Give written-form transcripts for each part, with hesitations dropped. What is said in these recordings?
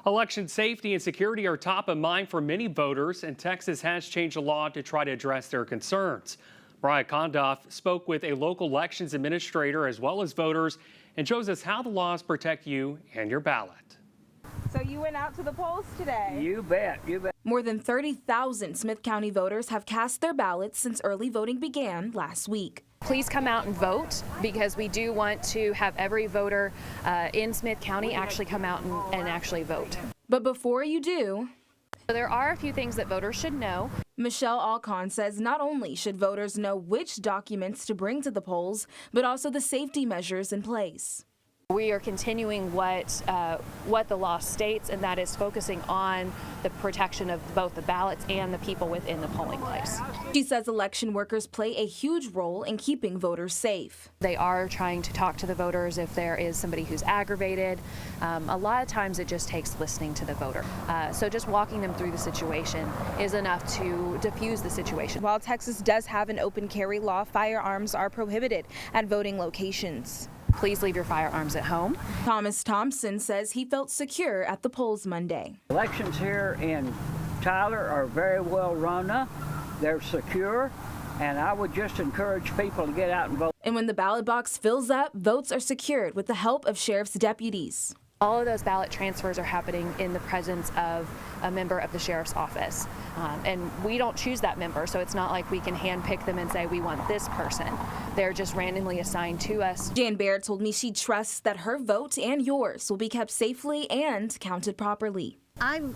Election safety and security are top of mind for many voters, and Texas has changed the law to try to address their concerns. Mariah Condoff spoke with a local elections administrator as well as voters and shows us how the laws protect you and your ballot. So you went out to the polls today? You bet, you bet. More than 30,000 Smith County voters have cast their ballots since early voting began last week. Please come out and vote, because we do want to have every voter in Smith County actually come out and actually vote. But before you do, There are a few things that voters should know. Michelle Alcon says not only should voters know which documents to bring to the polls, but also the safety measures in place. We are continuing what the law states, and that is focusing on the protection of both the ballots and the people within the polling place. She says election workers play a huge role in keeping voters safe. They are trying to talk to the voters if there is somebody who's aggravated. A lot of times it just takes listening to the voter. So just walking them through the situation is enough to diffuse the situation. While Texas does have an open carry law, firearms are prohibited at voting locations. Please leave your firearms at home. Thomas Thompson says he felt secure at the polls Monday. Elections here in Tyler are very well run up. They're secure, and I would just encourage people to get out and vote. And when the ballot box fills up, votes are secured with the help of sheriff's deputies. All of those ballot transfers are happening in the presence of a member of the sheriff's office. And we don't choose that member, so it's not like we can handpick them and say we want this person. They're just randomly assigned to us. Jan Baird told me she trusts that her vote and yours will be kept safely and counted properly. I'm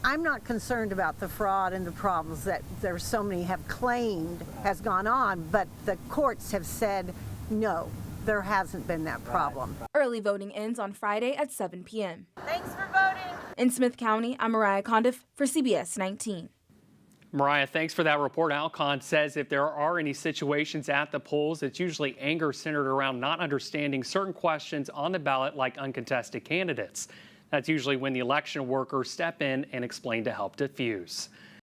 not concerned about the fraud and the problems that there so many have claimed has gone on, but the courts have said no. There hasn't been that problem. Early voting ends on Friday at 7 p.m. Thanks for voting. In Smith County, I'm Mariah Condiff for CBS 19. Mariah, thanks for that report. Alcon says if there are any situations at the polls, it's usually anger centered around not understanding certain questions on the ballot, like uncontested candidates. That's usually when the election workers step in and explain to help diffuse.